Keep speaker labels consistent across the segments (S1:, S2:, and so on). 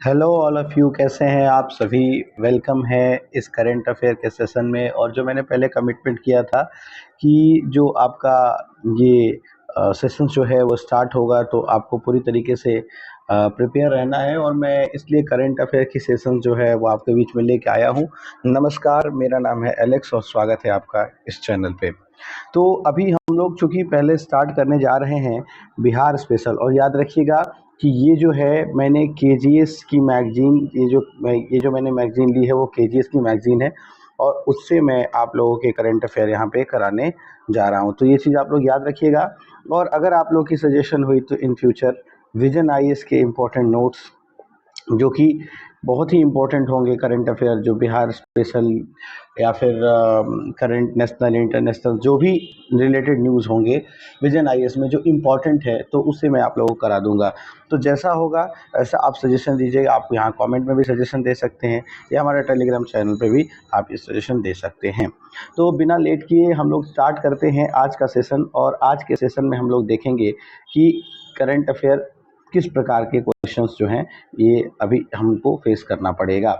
S1: Hello all of you, कैसे हैं आप सभी। वेलकम है इस करंट अफेयर के सेशन में। और जो मैंने पहले कमिटमेंट किया था कि जो आपका ये सेशन जो है वो स्टार्ट होगा, तो आपको पूरी तरीके से प्रिपेयर रहना है। और मैं इसलिए करंट अफेयर की सेशन जो है वो आपके बीच में लेके आया हूँ। नमस्कार, मेरा नाम है एलेक्स और स्वागत है आपका इस चैनल पे। तो अभी हम लोग चूँकि पहले स्टार्ट करने जा रहे हैं बिहार स्पेशल। और याद रखिएगा कि ये जो है मैंने केजीएस की मैगज़ीन, ये जो मैंने मैगज़ीन ली है वो केजीएस की मैगज़ीन है। और उससे मैं आप लोगों के करंट अफेयर यहाँ पे कराने जा रहा हूँ, तो ये चीज़ आप लोग याद रखिएगा। और अगर आप लोग की सजेशन हुई तो इन फ्यूचर विजन आईएएस के इम्पोर्टेंट नोट्स जो कि बहुत ही इम्पोर्टेंट होंगे, करंट अफेयर जो बिहार स्पेशल या फिर करंट नेशनल इंटरनेशनल जो भी रिलेटेड न्यूज़ होंगे विजन आईएएस में जो इम्पोर्टेंट है, तो उससे मैं आप लोगों को करा दूंगा। तो जैसा होगा ऐसा आप सजेशन दीजिएगा। आप यहाँ कमेंट में भी सजेशन दे सकते हैं या हमारे टेलीग्राम चैनल पे भी आप ये सजेशन दे सकते हैं। तो बिना लेट किए हम लोग स्टार्ट करते हैं आज का सेशन। और आज के सेशन में हम लोग देखेंगे कि करंट अफेयर किस प्रकार के क्वेश्चंस जो हैं ये अभी हमको फेस करना पड़ेगा।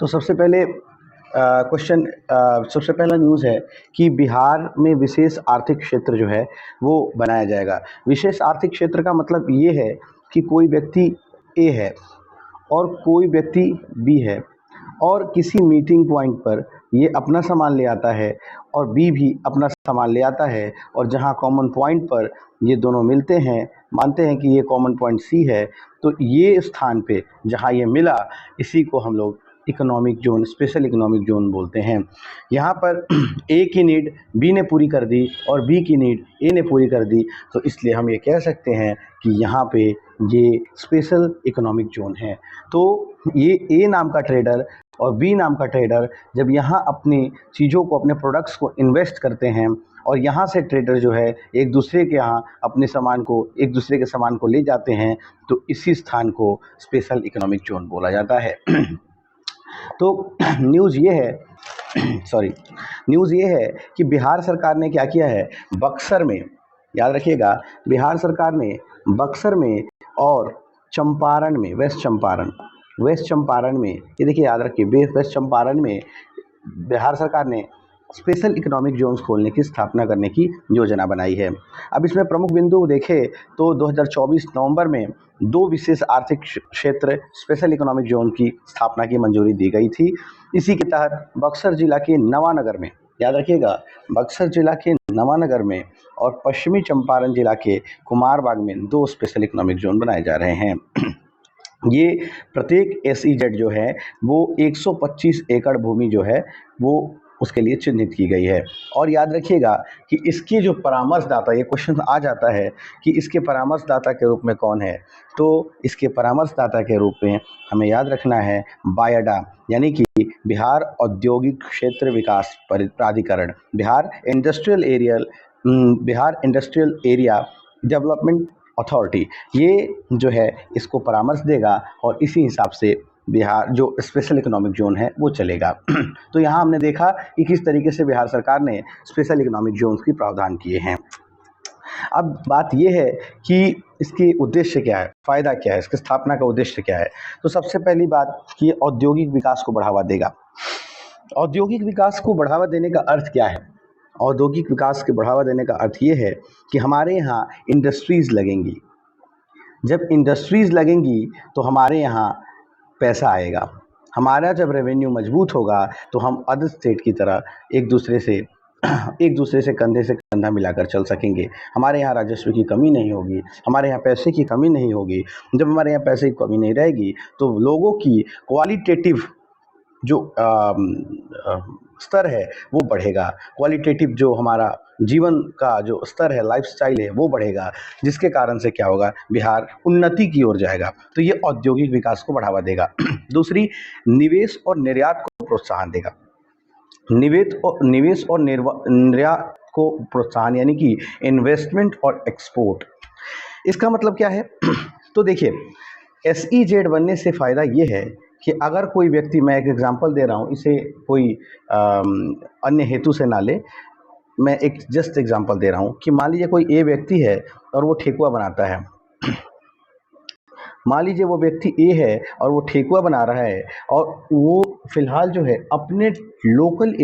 S1: तो सबसे पहले क्वेश्चन, सबसे पहला न्यूज़ है कि बिहार में विशेष आर्थिक क्षेत्र जो है वो बनाया जाएगा। विशेष आर्थिक क्षेत्र का मतलब ये है कि कोई व्यक्ति ए है और कोई व्यक्ति बी है, और किसी मीटिंग पॉइंट पर ये अपना सामान ले आता है और बी भी अपना सामान ले आता है, और जहाँ कॉमन पॉइंट पर ये दोनों मिलते हैं, मानते हैं कि ये कॉमन पॉइंट सी है, तो ये स्थान पे जहाँ ये मिला इसी को हम लोग economic zone, special economic zone बोलते हैं। यहाँ पर ए की नीड बी ने पूरी कर दी और बी की नीड ए ने पूरी कर दी, तो इसलिए हम ये कह सकते हैं कि यहाँ पे ये स्पेशल इकोनॉमिक जोन है। तो ये ए नाम का ट्रेडर और बी नाम का ट्रेडर जब यहाँ अपनी चीज़ों को, अपने प्रोडक्ट्स को इन्वेस्ट करते हैं, और यहाँ से ट्रेडर जो है एक दूसरे के यहाँ अपने सामान को, एक दूसरे के सामान को ले जाते हैं, तो इसी स्थान को स्पेशल इकोनॉमिक जोन बोला जाता है। तो न्यूज़ ये है सॉरी न्यूज़ ये है कि बिहार सरकार ने क्या किया है, बक्सर में, याद रखिएगा, बिहार सरकार ने बक्सर में और चंपारण में, वेस्ट चंपारण में, ये देखिए याद रखिए, वेस्ट चंपारण में बिहार सरकार ने स्पेशल इकोनॉमिक जोन्स खोलने की, स्थापना करने की योजना बनाई है। अब इसमें प्रमुख बिंदु देखें तो 2024 नवंबर में 2 विशेष आर्थिक क्षेत्र स्पेशल इकोनॉमिक जोन की स्थापना की मंजूरी दी गई थी। इसी के तहत बक्सर जिला के नवानगर में, याद रखिएगा, बक्सर जिला के नवानगर में और पश्चिमी चंपारण जिला के कुमारबाग में 2 स्पेशल इकोनॉमिक जोन बनाए जा रहे हैं। ये प्रत्येक एसईजेड जो है वो 125 एकड़ भूमि जो है वो उसके लिए चिन्हित की गई है। और याद रखिएगा कि इसके जो परामर्शदाता, ये क्वेश्चन आ जाता है कि इसके परामर्शदाता के रूप में कौन है, तो इसके परामर्शदाता के रूप में हमें याद रखना है बायडा, यानी कि बिहार औद्योगिक क्षेत्र विकास प्राधिकरण, Bihar industrial area development authority, ये जो है इसको परामर्श देगा और इसी हिसाब से बिहार जो स्पेशल इकोनॉमिक जोन है वो चलेगा। तो यहाँ हमने देखा कि किस तरीके से बिहार सरकार ने स्पेशल इकोनॉमिक जोन्स की प्रावधान किए हैं। अब बात ये है कि इसकी उद्देश्य क्या है, फ़ायदा क्या है, इसकी स्थापना का उद्देश्य क्या है। तो सबसे पहली बात कि ये औद्योगिक विकास को बढ़ावा देगा। औद्योगिक विकास को बढ़ावा देने का अर्थ क्या है? औद्योगिक विकास के बढ़ावा देने का अर्थ ये है कि हमारे यहाँ इंडस्ट्रीज़ लगेंगी। जब इंडस्ट्रीज़ लगेंगी तो हमारे यहाँ पैसा आएगा। हमारा जब रेवेन्यू मजबूत होगा तो हम अदर स्टेट की तरह एक दूसरे से कंधे से कंधा मिलाकर चल सकेंगे। हमारे यहाँ राजस्व की कमी नहीं होगी, हमारे यहाँ पैसे की कमी नहीं होगी। जब हमारे यहाँ पैसे की कमी नहीं रहेगी तो लोगों की क्वालिटेटिव जो स्तर है वो बढ़ेगा। क्वालिटेटिव जो हमारा जीवन का जो स्तर है, लाइफस्टाइल है, वो बढ़ेगा, जिसके कारण से क्या होगा, बिहार उन्नति की ओर जाएगा। तो ये औद्योगिक विकास को बढ़ावा देगा। दूसरी, निवेश और निर्यात को प्रोत्साहन देगा। निवेश और निर्यात को प्रोत्साहन, यानी कि इन्वेस्टमेंट और एक्सपोर्ट। इसका मतलब क्या है? तो देखिए, एसईजेड बनने से फ़ायदा ये है कि अगर कोई व्यक्ति, मैं एक एग्जांपल दे रहा हूँ, इसे कोई अन्य हेतु से ना ले, मैं एक जस्ट एग्जांपल दे रहा हूँ कि मान लीजिए कोई ए व्यक्ति है और वो ठेकुआ बनाता है मान लीजिए वो व्यक्ति ए है और वो ठेकुआ बना रहा है और वो फिलहाल जो है अपने लोकल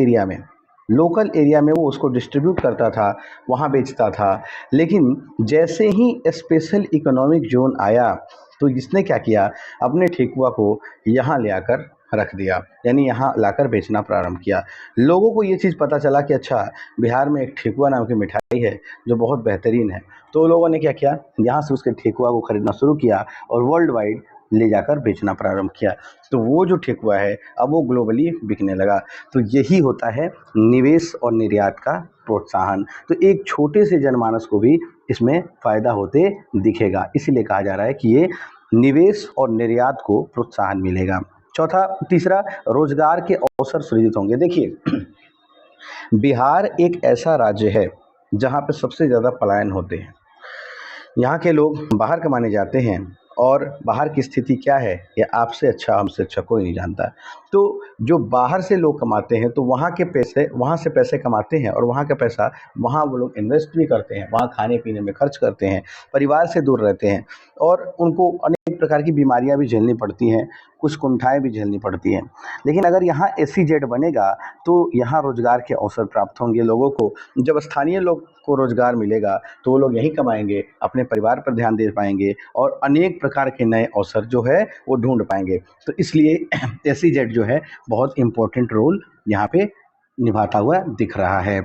S1: एरिया में वो उसको डिस्ट्रीब्यूट करता था, वहाँ बेचता था। लेकिन जैसे ही स्पेशल इकोनॉमिक जोन आया तो इसने क्या किया, अपने ठेकुआ को यहाँ ले आकर रख दिया, यानी यहाँ लाकर बेचना प्रारंभ किया। लोगों को ये चीज़ पता चला कि अच्छा, बिहार में एक ठेकुआ नाम की मिठाई है जो बहुत बेहतरीन है। तो लोगों ने क्या किया, यहाँ से उसके ठेकुआ को खरीदना शुरू किया और वर्ल्ड वाइड ले जाकर बेचना प्रारंभ किया। तो वो जो ठेकुआ है अब वो ग्लोबली बिकने लगा। तो यही होता है निवेश और निर्यात का प्रोत्साहन। तो एक छोटे से जनमानस को भी इसमें फ़ायदा होते दिखेगा, इसीलिए कहा जा रहा है कि ये निवेश और निर्यात को प्रोत्साहन मिलेगा। तीसरा, रोजगार के अवसर सृजित होंगे। देखिए, बिहार एक ऐसा राज्य है जहाँ पे सबसे ज़्यादा पलायन होते हैं। यहाँ के लोग बाहर कमाने जाते हैं और बाहर की स्थिति क्या है ये आपसे अच्छा हमसे अच्छा कोई नहीं जानता। तो जो बाहर से लोग कमाते हैं तो वहाँ से पैसे कमाते हैं और वहाँ का पैसा वहाँ वो लोग इन्वेस्ट भी करते हैं, वहाँ खाने पीने में खर्च करते हैं, परिवार से दूर रहते हैं और उनको अनेक प्रकार की बीमारियाँ भी झेलनी पड़ती हैं, कुछ कुंठाएँ भी झेलनी पड़ती हैं। लेकिन अगर यहाँ SEZ बनेगा तो यहाँ रोजगार के अवसर प्राप्त होंगे लोगों को। जब स्थानीय लोग को रोजगार मिलेगा तो वो लोग यहीं कमाएंगे, अपने परिवार पर ध्यान दे पाएंगे और अनेक प्रकार के नए अवसर जो है वो ढूंढ पाएंगे। तो इसलिए SEZ जो है बहुत इम्पोर्टेंट रोल यहाँ पे निभाता हुआ दिख रहा है।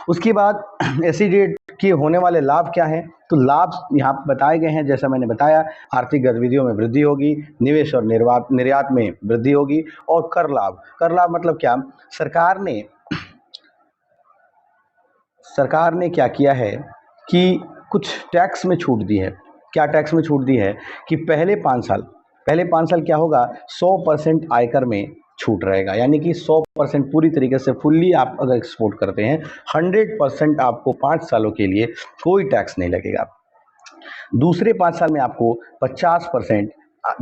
S1: उसके बाद SEZ के होने वाले लाभ क्या हैं, तो लाभ यहाँ बताए गए हैं। जैसा मैंने बताया, आर्थिक गतिविधियों में वृद्धि होगी, निवेश और निर्यात में वृद्धि होगी और कर लाभ मतलब क्या, सरकार ने क्या किया है कि कुछ टैक्स में छूट दी है। क्या टैक्स में छूट दी है कि पहले 5 साल क्या होगा, 100% आयकर में छूट रहेगा, यानी कि 100% पूरी तरीके से फुल्ली आप अगर एक्सपोर्ट करते हैं 100% आपको 5 सालों के लिए कोई टैक्स नहीं लगेगा। दूसरे 5 साल में आपको 50%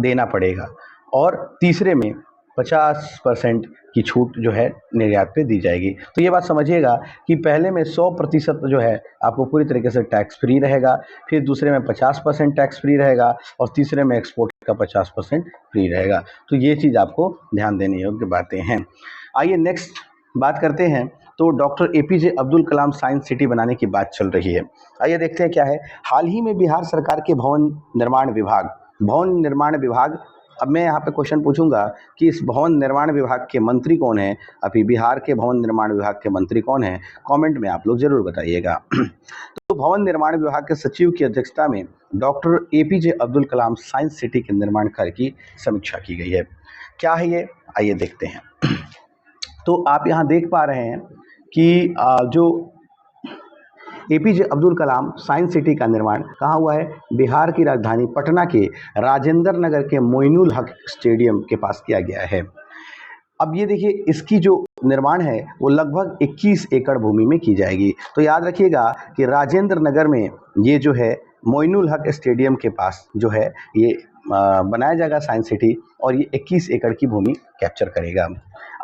S1: देना पड़ेगा और तीसरे में 50% की छूट जो है निर्यात पे दी जाएगी। तो ये बात समझिएगा कि पहले में 100% जो है आपको पूरी तरीके से टैक्स फ्री रहेगा, फिर दूसरे में 50% टैक्स फ्री रहेगा और तीसरे में एक्सपोर्ट का 50% फ्री रहेगा। तो ये चीज़ आपको ध्यान देने योग्य बातें हैं। आइए नेक्स्ट बात करते हैं। तो doctor APJ Abdul Kalam science city बनाने की बात चल रही है। आइए देखते हैं क्या है। हाल ही में बिहार सरकार के भवन निर्माण विभाग, अब मैं यहाँ पे क्वेश्चन पूछूंगा कि इस भवन निर्माण विभाग के मंत्री कौन है, अभी बिहार के भवन निर्माण विभाग के मंत्री कौन है, कमेंट में आप लोग जरूर बताइएगा। तो भवन निर्माण विभाग के सचिव की अध्यक्षता में doctor APJ Abdul Kalam science city के निर्माण कार्य की समीक्षा की गई है। क्या है ये, आइए देखते हैं। तो आप यहाँ देख पा रहे हैं कि जो APJ Abdul Kalam science city का निर्माण कहाँ हुआ है, बिहार की राजधानी पटना के राजेंद्र नगर के मोइनुल हक स्टेडियम के पास किया गया है। अब ये देखिए, इसकी जो निर्माण है वो लगभग 21 एकड़ भूमि में की जाएगी। तो याद रखिएगा कि राजेंद्र नगर में ये जो है मोइनुल हक स्टेडियम के पास जो है ये बनाया जाएगा साइंस सिटी और ये 21 एकड़ की भूमि कैप्चर करेगा।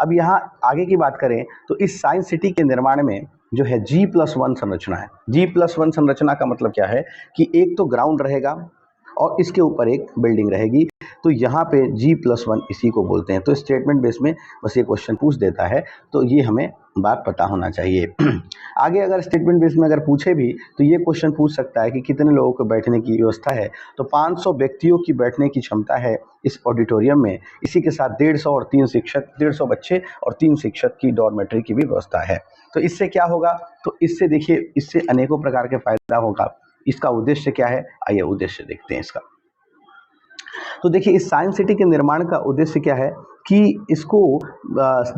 S1: अब यहाँ आगे की बात करें तो इस साइंस सिटी के निर्माण में जो है G+1 संरचना है। G+1 संरचना का मतलब क्या है कि एक तो ग्राउंड रहेगा और इसके ऊपर एक बिल्डिंग रहेगी। तो यहाँ पे G+1 इसी को बोलते हैं। तो स्टेटमेंट बेस में बस ये क्वेश्चन पूछ देता है, तो ये हमें बात पता होना चाहिए। आगे अगर स्टेटमेंट बेस में अगर पूछे भी तो ये क्वेश्चन पूछ सकता है कि कितने लोगों को बैठने की व्यवस्था है, तो 500 व्यक्तियों की बैठने की क्षमता है इस ऑडिटोरियम में। इसी के साथ 150 बच्चे और 3 शिक्षक की डॉर्मेटरी की भी व्यवस्था है। तो इससे क्या होगा, तो इससे देखिए, इससे अनेकों प्रकार के फायदा होगा। इसका उद्देश्य क्या है, आइए उद्देश्य देखते हैं इसका। तो देखिए, इस साइंस सिटी के निर्माण का उद्देश्य क्या है कि इसको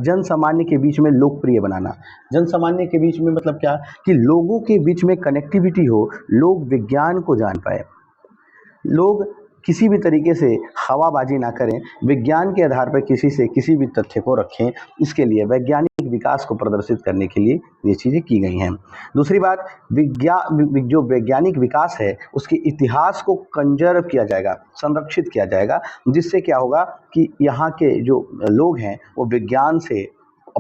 S1: जन सामान्य के बीच में लोकप्रिय बनाना। जन सामान्य के बीच में मतलब क्या कि लोगों के बीच में कनेक्टिविटी हो, लोग विज्ञान को जान पाए, लोग किसी भी तरीके से हवाबाजी ना करें, विज्ञान के आधार पर किसी भी तथ्य को रखें। इसके लिए वैज्ञानिक विकास को प्रदर्शित करने के लिए ये चीज़ें की गई हैं। दूसरी बात, जो वैज्ञानिक विकास है उसके इतिहास को कंजर्व किया जाएगा, संरक्षित किया जाएगा, जिससे क्या होगा कि यहाँ के जो लोग हैं वो विज्ञान से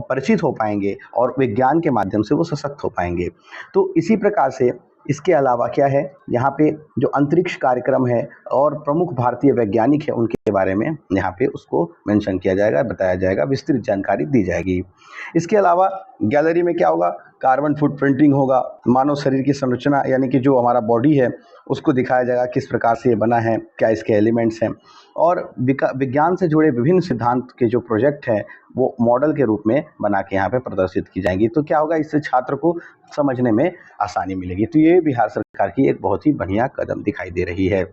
S1: परिचित हो पाएंगे और विज्ञान के माध्यम से वो सशक्त हो पाएंगे। तो इसी प्रकार से इसके अलावा क्या है, यहाँ पे जो अंतरिक्ष कार्यक्रम है और प्रमुख भारतीय वैज्ञानिक है उनके बारे में यहाँ पे उसको मेंशन किया जाएगा, बताया जाएगा, विस्तृत जानकारी दी जाएगी। इसके अलावा गैलरी में क्या होगा, कार्बन फुटप्रिंटिंग होगा, मानव शरीर की संरचना यानी कि जो हमारा बॉडी है उसको दिखाया जाएगा, किस प्रकार से ये बना है, क्या इसके एलिमेंट्स हैं, और विज्ञान से जुड़े विभिन्न सिद्धांत के जो प्रोजेक्ट हैं वो मॉडल के रूप में बना के यहाँ पे प्रदर्शित की जाएंगी। तो क्या होगा, इससे छात्र को समझने में आसानी मिलेगी। तो ये बिहार सरकार की एक बहुत ही बढ़िया कदम दिखाई दे रही है।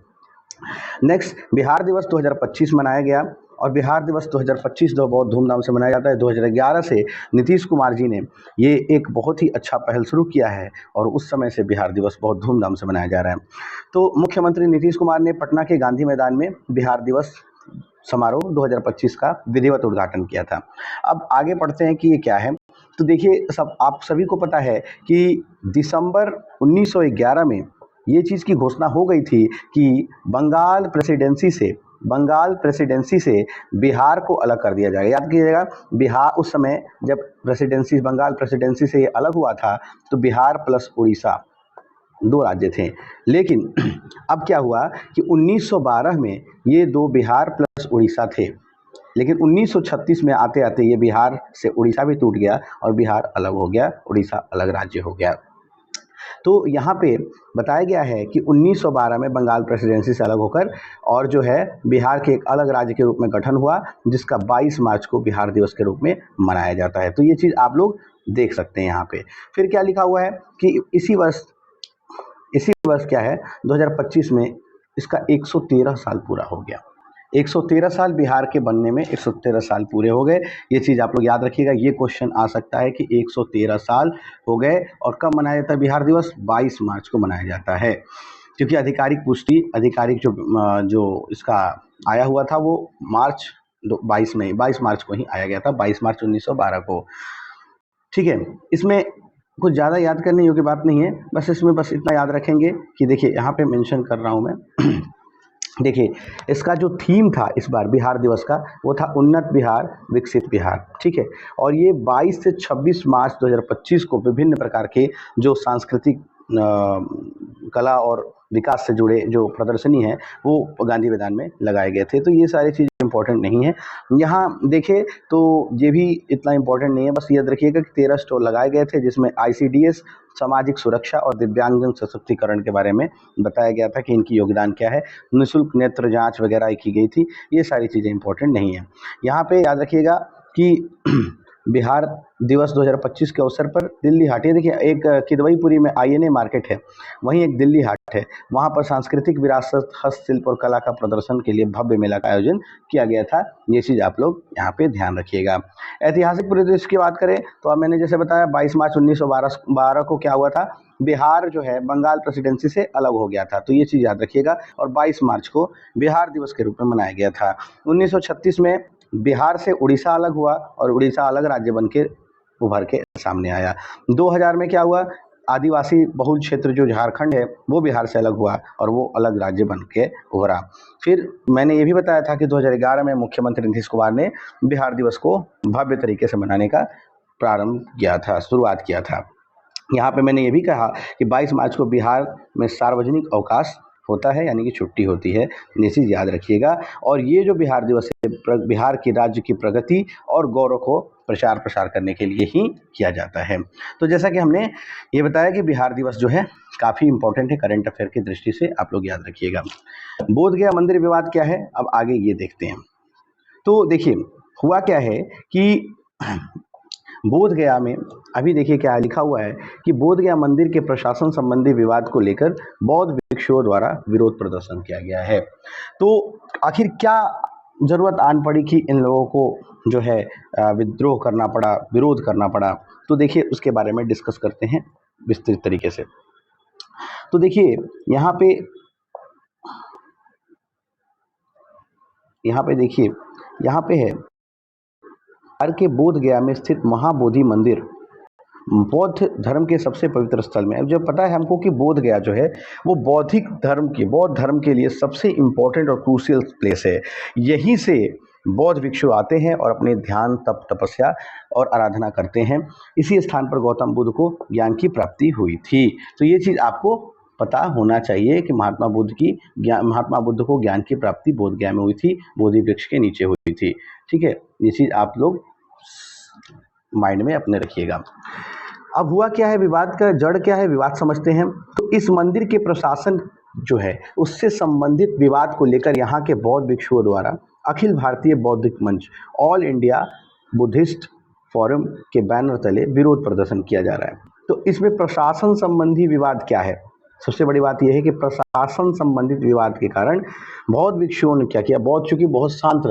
S1: नेक्स्ट, बिहार दिवस 2025 मनाया गया और बिहार दिवस 2025 जो बहुत धूमधाम से मनाया जाता है। 2011 से नीतीश कुमार जी ने ये एक बहुत ही अच्छा पहल शुरू किया है और उस समय से बिहार दिवस बहुत धूमधाम से मनाया जा रहा है। तो मुख्यमंत्री नीतीश कुमार ने पटना के गांधी मैदान में बिहार दिवस समारोह 2025 का विधिवत उद्घाटन किया था। अब आगे पढ़ते हैं कि ये क्या है। तो देखिए, आप सभी को पता है कि दिसंबर 1911 में ये चीज़ की घोषणा हो गई थी कि बंगाल प्रेसिडेंसी से बिहार को अलग कर दिया जाएगा। याद कीजिएगा, बिहार उस समय जब बंगाल प्रेसिडेंसी से ये अलग हुआ था तो बिहार प्लस उड़ीसा 2 राज्य थे। लेकिन अब क्या हुआ कि 1912 में ये 2 बिहार प्लस उड़ीसा थे, लेकिन 1936 में आते आते ये बिहार से उड़ीसा भी टूट गया और बिहार अलग हो गया, उड़ीसा अलग राज्य हो गया। तो यहाँ पे बताया गया है कि 1912 में बंगाल प्रेसिडेंसी से अलग होकर और जो है बिहार के एक अलग राज्य के रूप में गठन हुआ, जिसका 22 मार्च को बिहार दिवस के रूप में मनाया जाता है। तो ये चीज़ आप लोग देख सकते हैं यहाँ पे। फिर क्या लिखा हुआ है कि इसी वर्ष क्या है, 2025 में इसका 113 साल पूरा हो गया। 113 साल बिहार के बनने में 113 साल पूरे हो गए। ये चीज़ आप लोग याद रखिएगा, ये क्वेश्चन आ सकता है कि 113 साल हो गए और कब मनाया जाता है बिहार दिवस? 22 मार्च को मनाया जाता है, क्योंकि आधिकारिक जो इसका आया हुआ था वो 22 मार्च को ही आया गया था, 22 मार्च 1912 को। ठीक है, इसमें कुछ ज़्यादा याद करने योग्य बात नहीं है, इसमें इतना याद रखेंगे कि देखिए यहाँ पे मेंशन कर रहा हूँ मैं देखिए, इसका जो थीम था इस बार बिहार दिवस का वो था उन्नत बिहार विकसित बिहार। ठीक है, और ये 22 से 26 मार्च 2025 को विभिन्न प्रकार के जो सांस्कृतिक कला और विकास से जुड़े जो प्रदर्शनी है वो गांधी मैदान में लगाए गए थे। तो ये सारी चीज़ इंपॉर्टेंट नहीं है। यहाँ देखें तो ये भी इतना इंपॉर्टेंट नहीं है, बस याद रखिएगा कि 13 स्टॉल लगाए गए थे, जिसमें ICDS, सामाजिक सुरक्षा और दिव्यांगजन सशक्तिकरण के बारे में बताया गया था कि इनकी योगदान क्या है। निःशुल्क नेत्र जांच वगैरह की गई थी। ये सारी चीज़ें इंपॉर्टेंट नहीं है। यहाँ पे याद रखिएगा कि बिहार दिवस 2025 के अवसर पर दिल्ली हाट, ये देखिए एक किदवईपुरी में INA मार्केट है, वहीं एक दिल्ली हाट है, वहाँ पर सांस्कृतिक विरासत, हस्तशिल्प और कला का प्रदर्शन के लिए भव्य मेला का आयोजन किया गया था। ये चीज़ आप लोग यहाँ पे ध्यान रखिएगा। ऐतिहासिक परिदृश्य की बात करें तो अब मैंने जैसे बताया 22 मार्च 1912 को क्या हुआ था, बिहार जो है बंगाल प्रेसिडेंसी से अलग हो गया था। तो ये चीज़ याद रखिएगा। और 22 मार्च को बिहार दिवस के रूप में मनाया गया था। 1936 में बिहार से उड़ीसा अलग हुआ और उड़ीसा अलग राज्य बन के उभर के सामने आया। 2000 में क्या हुआ, आदिवासी बहुल क्षेत्र जो झारखंड है वो बिहार से अलग हुआ और वो अलग राज्य बन के उभरा। फिर मैंने ये भी बताया था कि 2011 में मुख्यमंत्री नीतीश कुमार ने बिहार दिवस को भव्य तरीके से मनाने का प्रारंभ किया था, शुरुआत किया था। यहाँ पे मैंने ये भी कहा कि 22 मार्च को बिहार में सार्वजनिक अवकाश होता है, यानी कि छुट्टी होती है। ये चीज़ याद रखिएगा। और ये जो बिहार दिवस है बिहार की राज्य की प्रगति और गौरव को प्रचार प्रसार करने के लिए ही किया जाता है। तो जैसा कि हमने ये बताया कि बिहार दिवस जो है काफ़ी इंपॉर्टेंट है करंट अफेयर की दृष्टि से, आप लोग याद रखिएगा। बोधगया मंदिर विवाद क्या है, अब आगे ये देखते हैं। तो देखिए हुआ क्या है कि बोधगया में अभी देखिए क्या लिखा हुआ है कि बोधगया मंदिर के प्रशासन संबंधी विवाद को लेकर बौद्ध भिक्षुओं द्वारा विरोध प्रदर्शन किया गया है। तो आखिर क्या जरूरत आन पड़ी कि इन लोगों को जो है विद्रोह करना पड़ा, विरोध करना पड़ा? तो देखिए उसके बारे में डिस्कस करते हैं विस्तृत तरीके से। तो देखिए यहाँ पे है बिहार के बोधगया में स्थित महाबोधि मंदिर बौद्ध धर्म के सबसे पवित्र स्थल में। अब जब पता है हमको कि बोधगया जो है वो बौद्ध धर्म के लिए सबसे इम्पोर्टेंट और क्रूशियल प्लेस है। यहीं से बौद्ध भिक्षु आते हैं और अपने ध्यान, तप, तपस्या और आराधना करते हैं। इसी स्थान पर गौतम बुद्ध को ज्ञान की प्राप्ति हुई थी। तो ये चीज़ आपको पता होना चाहिए कि महात्मा बुद्ध को ज्ञान की प्राप्ति बोध गया में हुई थी, बोधि वृक्ष के नीचे हुई थी। ठीक है, ये चीज़ आप लोग माइंड में अपने रखिएगा। अब हुआ क्या है, विवाद का जड़ क्या है, विवाद समझते हैं। तो इस मंदिर के प्रशासन जो है उससे संबंधित विवाद को लेकर यहाँ के बौद्ध भिक्षुओं द्वारा अखिल भारतीय बौद्धिक मंच, ऑल इंडिया बुद्धिस्ट फोरम के बैनर तले विरोध प्रदर्शन किया जा रहा है। तो इसमें प्रशासन संबंधी विवाद क्या है, सबसे बड़ी बात यह है कि प्रशासन संबंधित विवाद के कारण बौद्ध भिक्षुओं ने क्या किया, बौद्ध चूंकि बहुत शांत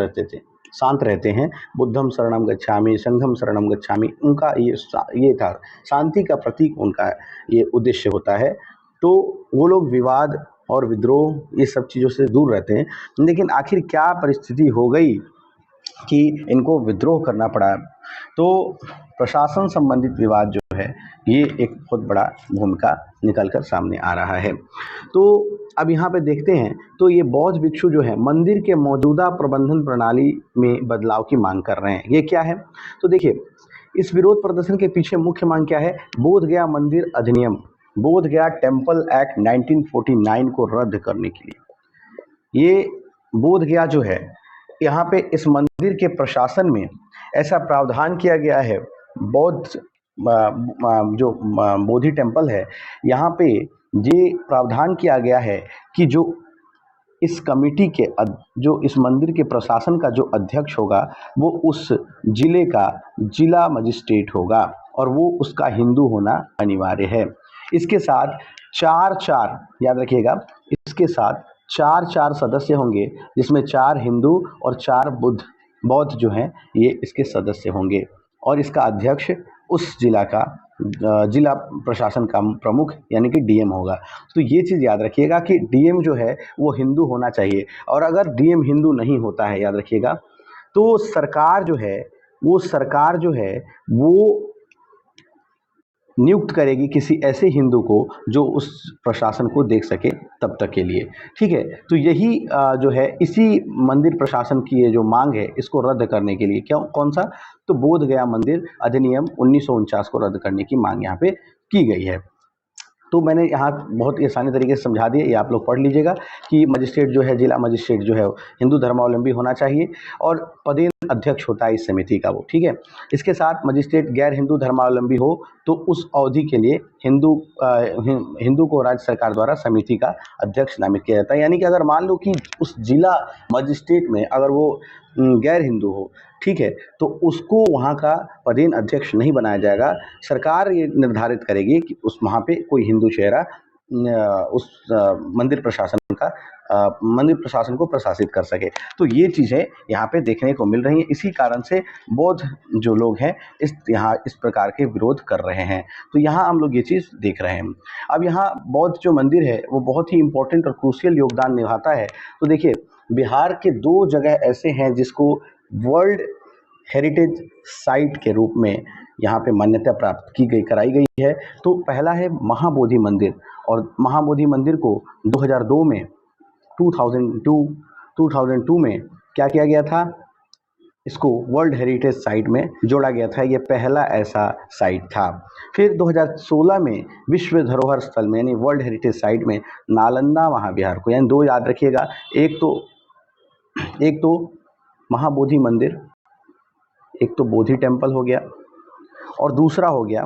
S1: रहते हैं, बुद्धम शरणम गच्छामि, संघम शरणम गच्छामि, उनका ये था, शांति का प्रतीक उनका ये उद्देश्य होता है। तो वो लोग विवाद और विद्रोह ये सब चीज़ों से दूर रहते हैं। लेकिन आखिर क्या परिस्थिति हो गई कि इनको विद्रोह करना पड़ा। तो प्रशासन संबंधित विवाद जो है ये एक बहुत बड़ा भूमिका निकल कर सामने आ रहा है। तो अब यहाँ पे देखते हैं, तो ये बौद्ध भिक्षु जो है मंदिर के मौजूदा प्रबंधन प्रणाली में बदलाव की मांग कर रहे हैं। ये क्या है, तो देखिए इस विरोध प्रदर्शन के पीछे मुख्य मांग क्या है, बोध गया मंदिर अधिनियम, बोध गया टेम्पल एक्ट 1949 को रद्द करने के लिए। ये बोध गया जो है, यहाँ पे इस मंदिर के प्रशासन में ऐसा प्रावधान किया गया है, बौद्ध जो बोधि टेम्पल है यहाँ पे ये प्रावधान किया गया है कि जो इस कमेटी के जो इस मंदिर के प्रशासन का जो अध्यक्ष होगा वो उस जिले का जिला मजिस्ट्रेट होगा और वो उसका हिंदू होना अनिवार्य है। इसके साथ चार याद रखिएगा, इसके साथ चार सदस्य होंगे, जिसमें 4 हिंदू और 4 बौद्ध जो हैं ये इसके सदस्य होंगे और इसका अध्यक्ष उस जिला का जिला प्रशासन का प्रमुख यानी कि डीएम होगा। तो ये चीज़ याद रखिएगा कि डीएम जो है वो हिंदू होना चाहिए, और अगर डीएम हिंदू नहीं होता है, याद रखिएगा, तो सरकार जो है वो नियुक्त करेगी किसी ऐसे हिंदू को जो उस प्रशासन को देख सके तब तक के लिए। ठीक है, तो यही जो है इसी मंदिर प्रशासन की ये जो मांग है इसको रद्द करने के लिए, कौन सा, तो बोध गया मंदिर अधिनियम 1949 को रद्द करने की मांग यहाँ पे की गई है। तो मैंने यहाँ बहुत आसानी तरीके से समझा दिया, ये आप लोग पढ़ लीजिएगा कि मजिस्ट्रेट जो है, जिला मजिस्ट्रेट जो है हिंदू धर्मावलंबी होना चाहिए और पदेन अध्यक्ष होता है इस समिति का वो। ठीक है, इसके साथ मजिस्ट्रेट गैर हिंदू धर्मावलंबी हो तो उस अवधि के लिए हिंदू को राज्य सरकार द्वारा समिति का अध्यक्ष नामित किया जाता है। यानी कि अगर मान लो कि उस जिला मजिस्ट्रेट में अगर वो गैर हिंदू हो, ठीक है, तो उसको वहाँ का पदेन अध्यक्ष नहीं बनाया जाएगा। सरकार ये निर्धारित करेगी कि उस वहाँ पे कोई हिंदू चेहरा उस मंदिर प्रशासन को प्रशासित कर सके। तो ये चीज़ें यहाँ पे देखने को मिल रही हैं। इसी कारण से बौद्ध जो लोग हैं इस प्रकार के विरोध कर रहे हैं। तो यहाँ हम लोग ये चीज़ देख रहे हैं। अब यहाँ बौद्ध जो मंदिर है वो बहुत ही इम्पोर्टेंट और क्रूशियल योगदान निभाता है। तो देखिए बिहार के 2 जगह ऐसे हैं जिसको वर्ल्ड हेरिटेज साइट के रूप में यहाँ पे मान्यता प्राप्त कराई गई है। तो पहला है महाबोधि मंदिर, और महाबोधि मंदिर को 2002 में क्या किया गया था, इसको वर्ल्ड हेरिटेज साइट में जोड़ा गया था। ये पहला ऐसा साइट था। फिर 2016 में विश्व धरोहर स्थल में यानी वर्ल्ड हेरिटेज साइट में नालंदा महाविहार को, यानी 2 याद रखिएगा, एक तो महाबोधि मंदिर, एक तो बोधि टेम्पल हो गया और दूसरा हो गया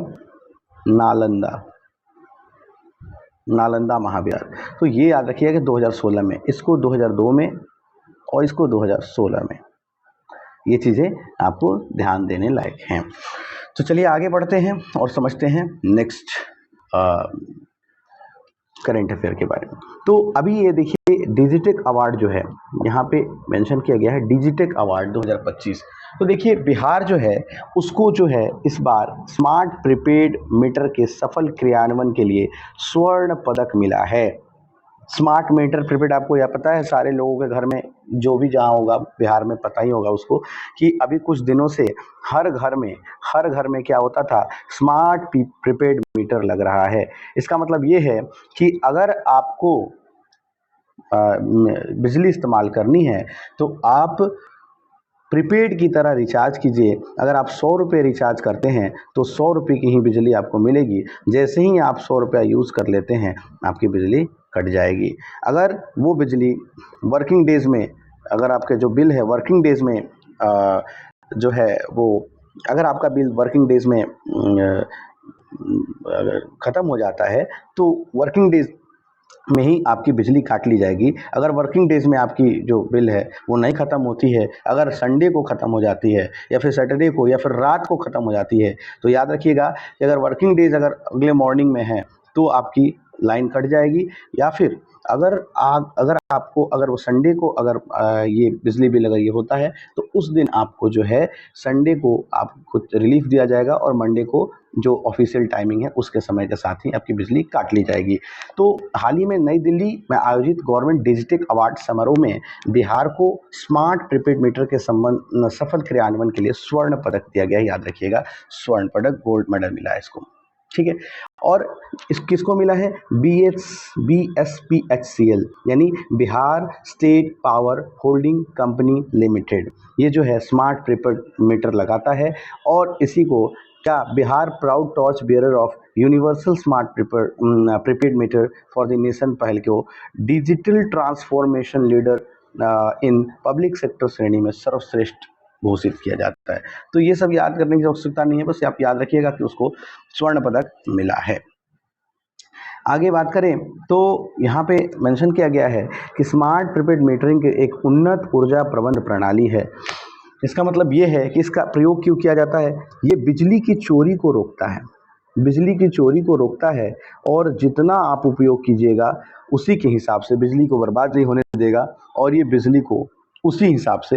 S1: नालंदा महाविहार। तो ये याद रखिएगा कि 2016 में, इसको 2002 में और इसको 2016 में, ये चीज़ें आपको ध्यान देने लायक हैं। तो चलिए आगे बढ़ते हैं और समझते हैं नेक्स्ट करंट अफेयर के बारे में। तो अभी ये देखिए डिजिटेक अवार्ड जो है यहाँ पे मेंशन किया गया है, डिजिटेक अवार्ड 2025। तो देखिए बिहार जो है उसको जो है इस बार स्मार्ट प्रीपेड मीटर के सफल क्रियान्वयन के लिए स्वर्ण पदक मिला है। स्मार्ट मीटर प्रीपेड आपको यह पता है, सारे लोगों के घर में जो भी जहाँ होगा बिहार में पता ही होगा उसको कि अभी कुछ दिनों से हर घर में क्या होता था, स्मार्ट प्रीपेड मीटर लग रहा है। इसका मतलब ये है कि अगर आपको बिजली इस्तेमाल करनी है तो आप प्रीपेड की तरह रिचार्ज कीजिए। अगर आप 100 रुपये रिचार्ज करते हैं तो 100 रुपये की ही बिजली आपको मिलेगी। जैसे ही आप 100 रुपया यूज़ कर लेते हैं आपकी बिजली कट जाएगी। अगर वो बिजली वर्किंग डेज़ में, अगर आपके जो बिल है वर्किंग डेज़ में जो है वो, अगर आपका बिल वर्किंग डेज़ में अगर ख़त्म हो जाता है तो वर्किंग डेज़ में ही आपकी बिजली काट ली जाएगी। अगर वर्किंग डेज़ में आपकी जो बिल है वो नहीं ख़त्म होती है, अगर संडे को ख़त्म हो जाती है या फिर सैटरडे को या फिर रात को ख़त्म हो जाती है, तो याद रखिएगा कि अगर वर्किंग डेज़ अगर अगले मॉर्निंग में है तो आपकी लाइन कट जाएगी। या फिर अगर आपको अगर वो संडे को अगर ये बिजली बिल अगर ये होता है तो उस दिन आपको जो है संडे को आपको रिलीफ दिया जाएगा और मंडे को जो ऑफिशियल टाइमिंग है उसके समय के साथ ही आपकी बिजली काट ली जाएगी। तो हाल ही में नई दिल्ली में आयोजित गवर्नमेंट डिजिटेक अवार्ड समारोह में बिहार को स्मार्ट प्रीपेड मीटर के संबंध सफल क्रियान्वयन के लिए स्वर्ण पदक दिया गया है। याद रखिएगा, स्वर्ण पदक, गोल्ड मेडल मिला है इसको, ठीक है। और इस किसको मिला है? BSPHCL यानी Bihar state power holding company limited, ये जो है स्मार्ट प्रीपेड मीटर लगाता है। और इसी को क्या Bihar proud torch bearer of universal smart prepaid meter for the nation पहल को digital transformation leader in public sector श्रेणी में सर्वश्रेष्ठ घोषित किया जाता है। तो ये सब याद करने की आवश्यकता नहीं है, बस आप याद रखिएगा कि उसको स्वर्ण पदक मिला है। आगे बात करें तो यहाँ पे मेंशन किया गया है कि स्मार्ट प्रीपेड मीटरिंग के एक उन्नत ऊर्जा प्रबंध प्रणाली है। इसका मतलब ये है कि इसका प्रयोग क्यों किया जाता है? ये बिजली की चोरी को रोकता है, बिजली की चोरी को रोकता है और जितना आप उपयोग कीजिएगा उसी के हिसाब से बिजली को बर्बाद नहीं होने देगा और ये बिजली को उसी हिसाब से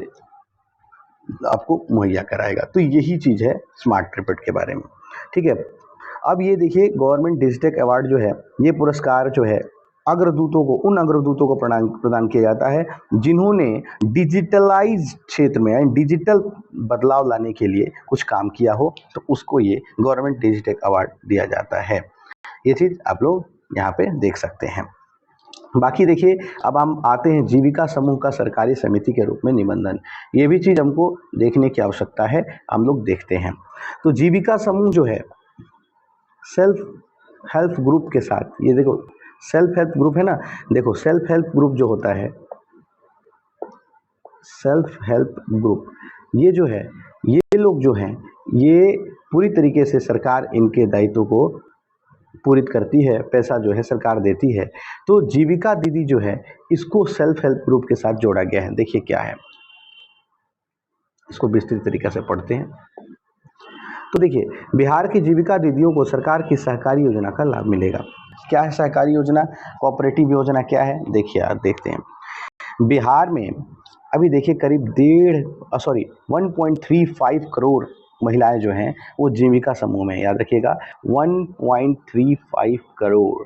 S1: आपको मुहैया कराएगा। तो यही चीज़ है स्मार्ट प्रीपेड के बारे में, ठीक है। अब ये देखिए, गवर्नमेंट डिजिटेक अवार्ड जो है, ये पुरस्कार जो है अग्रदूतों को, उन अग्रदूतों को प्रदान किया जाता है जिन्होंने डिजिटलाइज क्षेत्र में डिजिटल बदलाव लाने के लिए कुछ काम किया हो, तो उसको ये गवर्नमेंट डिजिटेक अवार्ड दिया जाता है। ये चीज़ आप लोग यहाँ पे देख सकते हैं। बाकी देखिए, अब हम आते हैं जीविका समूह का सरकारी समिति के रूप में निबंधन। ये भी चीज़ हमको देखने की आवश्यकता है, हम लोग देखते हैं। तो जीविका समूह जो है सेल्फ हेल्प ग्रुप के साथ, ये देखो सेल्फ हेल्प ग्रुप है ना, देखो सेल्फ हेल्प ग्रुप जो होता है, सेल्फ हेल्प ग्रुप, ये जो है, ये लोग जो हैं, ये पूरी तरीके से सरकार इनके दायित्व को पूरित करती है, पैसा जो है सरकार देती है। तो जीविका दीदी जो है इसको सेल्फ हेल्प ग्रुप के साथ जोड़ा गया है। देखिए क्या है, इसको विस्तृत तरीके से पढ़ते हैं। तो देखिए, बिहार की जीविका दीदियों को सरकार की सहकारी योजना का लाभ मिलेगा। क्या है सहकारी योजना, कोऑपरेटिव योजना क्या है? देखिए आप देखते हैं, बिहार में अभी देखिए करीब 1.35 करोड़ महिलाएं जो हैं वो जीविका समूह में, याद रखिएगा 1.35 करोड़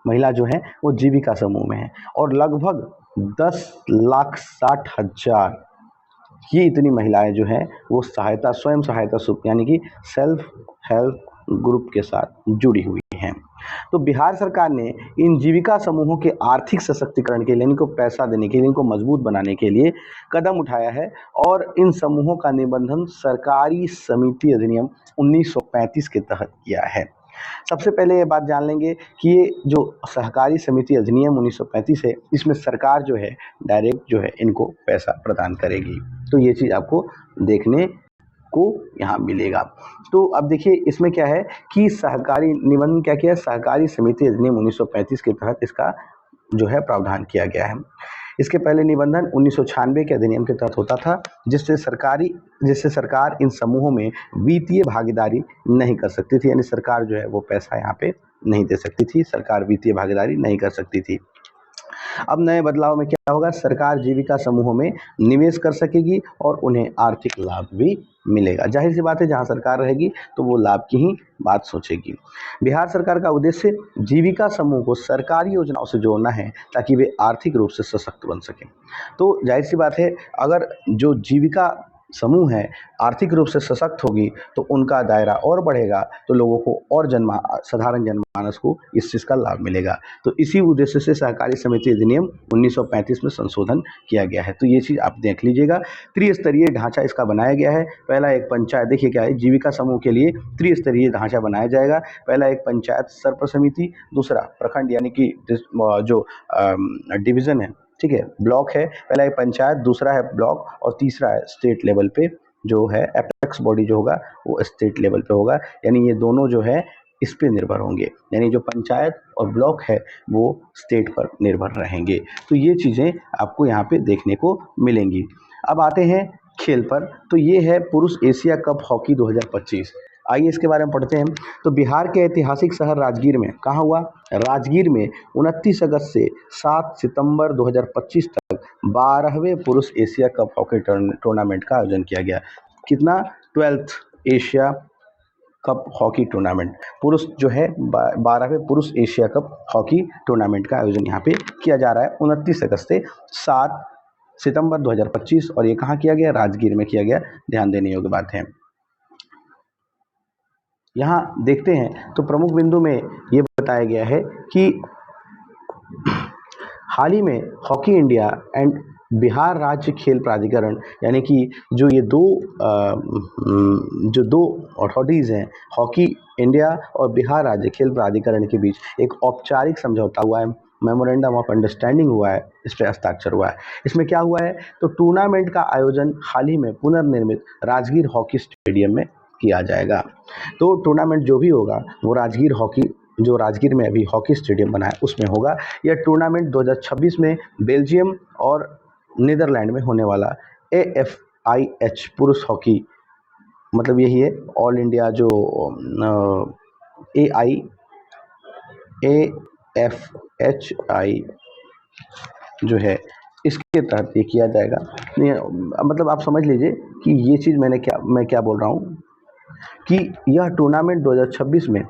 S1: महिला जो हैं वो जीविका समूह में है और लगभग 10,60,000 ये इतनी महिलाएं जो हैं वो स्वयं सहायता समूह यानी कि सेल्फ हेल्प ग्रुप के साथ जुड़ी हुई हैं। तो बिहार सरकार ने इन जीविका समूहों के आर्थिक सशक्तिकरण के लिए, इनको पैसा देने के लिए, इनको मजबूत बनाने के लिए कदम उठाया है और इन समूहों का निबंधन सरकारी समिति अधिनियम 1935 के तहत किया है। सबसे पहले ये बात जान लेंगे कि ये जो सहकारी समिति अधिनियम 1935 है, इसमें सरकार जो है डायरेक्ट जो है इनको पैसा प्रदान करेगी। तो ये चीज़ आपको देखने को यहाँ मिलेगा। तो अब देखिए इसमें क्या है कि सहकारी निबंधन क्या किया, सहकारी समिति अधिनियम 1935 के तहत इसका जो है प्रावधान किया गया है। इसके पहले निबंधन 1996 के अधिनियम के तहत होता था, जिससे सरकार इन समूहों में वित्तीय भागीदारी नहीं कर सकती थी, यानी सरकार जो है वो पैसा यहाँ पे नहीं दे सकती थी, सरकार वित्तीय भागीदारी नहीं कर सकती थी। अब नए बदलाव में क्या होगा, सरकार जीविका समूहों में निवेश कर सकेगी और उन्हें आर्थिक लाभ भी मिलेगा। जाहिर सी बात है, जहां सरकार रहेगी तो वो लाभ की ही बात सोचेगी। बिहार सरकार का उद्देश्य जीविका समूह को सरकारी योजनाओं से जोड़ना है ताकि वे आर्थिक रूप से सशक्त बन सकें। तो जाहिर सी बात है, अगर जो जीविका समूह है आर्थिक रूप से सशक्त होगी तो उनका दायरा और बढ़ेगा, तो लोगों को और साधारण जनमानस को इस चीज़ का लाभ मिलेगा। तो इसी उद्देश्य से सहकारी समिति अधिनियम 1935 में संशोधन किया गया है। तो ये चीज़ आप देख लीजिएगा। त्रिस्तरीय ढांचा इसका बनाया गया है। पहला एक पंचायत, देखिए क्या है, जीविका समूह के लिए त्रिस्तरीय ढांचा बनाया जाएगा। पहला एक पंचायत सर्वसमिति, दूसरा प्रखंड यानी कि जो डिवीज़न है, ठीक है, ब्लॉक है। पहला एक पंचायत, दूसरा है ब्लॉक और तीसरा है स्टेट लेवल पे जो है एपेक्स बॉडी जो होगा वो स्टेट लेवल पे होगा। यानी ये दोनों जो है इस पे निर्भर होंगे, यानी जो पंचायत और ब्लॉक है वो स्टेट पर निर्भर रहेंगे। तो ये चीज़ें आपको यहाँ पे देखने को मिलेंगी। अब आते हैं खेल पर। तो ये है पुरुष एशिया कप हॉकी 2025। आइए इसके बारे में पढ़ते हैं। तो बिहार के ऐतिहासिक शहर राजगीर में, कहाँ हुआ, राजगीर में 29 अगस्त से 7 सितंबर 2025 तक 12वें पुरुष एशिया कप हॉकी टूर्नामेंट का आयोजन किया गया। कितना, 12th Asia cup hockey tournament, पुरुष जो है 12वें पुरुष एशिया कप हॉकी टूर्नामेंट का आयोजन यहाँ पे किया जा रहा है 29 अगस्त से 7 सितंबर 2025। और ये कहाँ किया गया, राजगीर में किया गया। ध्यान देने योग्य बात है। यहाँ देखते हैं तो प्रमुख बिंदु में ये बताया गया है कि हाल ही में हॉकी इंडिया एंड बिहार राज्य खेल प्राधिकरण, यानी कि जो ये दो अथॉरिटीज़ हैं, हॉकी इंडिया और बिहार राज्य खेल प्राधिकरण के बीच एक औपचारिक समझौता हुआ है, मेमोरेंडम ऑफ अंडरस्टैंडिंग हुआ है, इस पर हस्ताक्षर हुआ है। इसमें क्या हुआ है, तो टूर्नामेंट का आयोजन हाल ही में पुनर्निर्मित राजगीर हॉकी स्टेडियम में किया जाएगा। तो टूर्नामेंट जो भी होगा वो जो राजगीर में अभी हॉकी स्टेडियम बना है उसमें होगा। यह टूर्नामेंट 2026 में बेल्जियम और नीदरलैंड में होने वाला AFIH पुरुष हॉकी, मतलब यही है ऑल इंडिया जो AFHI जो है इसके तहत ये किया जाएगा। मतलब आप समझ लीजिए कि ये चीज़ मैं क्या बोल रहा हूँ कि यह टूर्नामेंट 2026 में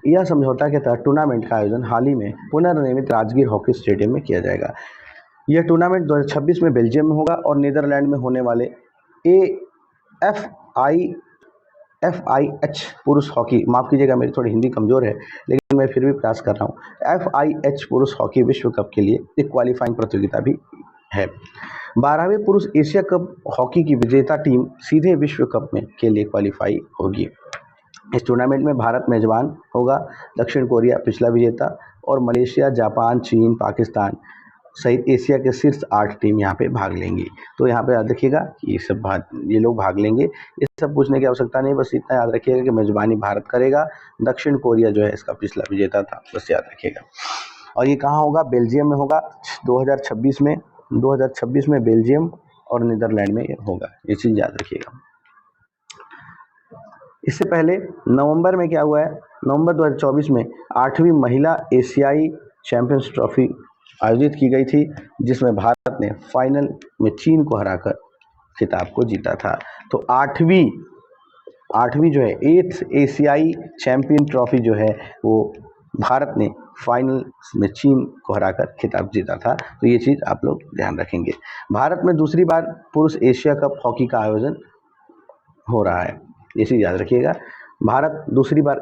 S1: यह समझौता के तहत टूर्नामेंट का आयोजन हाल ही में पुनर्निर्मित राजगीर हॉकी स्टेडियम में किया जाएगा। यह टूर्नामेंट 2026 में बेल्जियम में होगा और नीदरलैंड में होने वाले AFIH पुरुष हॉकी, माफ़ कीजिएगा मेरी थोड़ी हिंदी कमज़ोर है लेकिन मैं फिर भी प्रयास कर रहा हूँ, FIH पुरुष हॉकी विश्व कप के लिए एक क्वालिफाइंग प्रतियोगिता भी है। 12वें पुरुष एशिया कप हॉकी की विजेता टीम सीधे विश्व कप में के लिए क्वालिफाई होगी। इस टूर्नामेंट में भारत मेजबान होगा, दक्षिण कोरिया पिछला विजेता और मलेशिया, जापान, चीन, पाकिस्तान सहित एशिया के शीर्ष 8 टीम यहाँ पे भाग लेंगी। तो यहाँ पे याद रखिएगा कि ये लोग भाग लेंगे। ये सब पूछने की आवश्यकता नहीं, बस इतना याद रखिएगा कि मेजबानी भारत करेगा, दक्षिण कोरिया जो है इसका पिछला विजेता था, बस याद रखिएगा। और ये कहाँ होगा, बेल्जियम में होगा 2026 में बेल्जियम और नीदरलैंड में होगा, ये चीज़ याद रखिएगा। इससे पहले नवंबर में क्या हुआ है, नवंबर 2024 में 8वीं महिला एशियाई चैंपियंस ट्रॉफी आयोजित की गई थी, जिसमें भारत ने फाइनल में चीन को हराकर खिताब को जीता था। तो आठवीं जो है 8th एशियाई चैंपियन ट्रॉफी जो है वो भारत ने फाइनल में चीन को हराकर खिताब जीता था। तो ये चीज़ आप लोग ध्यान रखेंगे। भारत में दूसरी बार पुरुष एशिया कप हॉकी का आयोजन हो रहा है, ये चीज़ याद रखिएगा। भारत दूसरी बार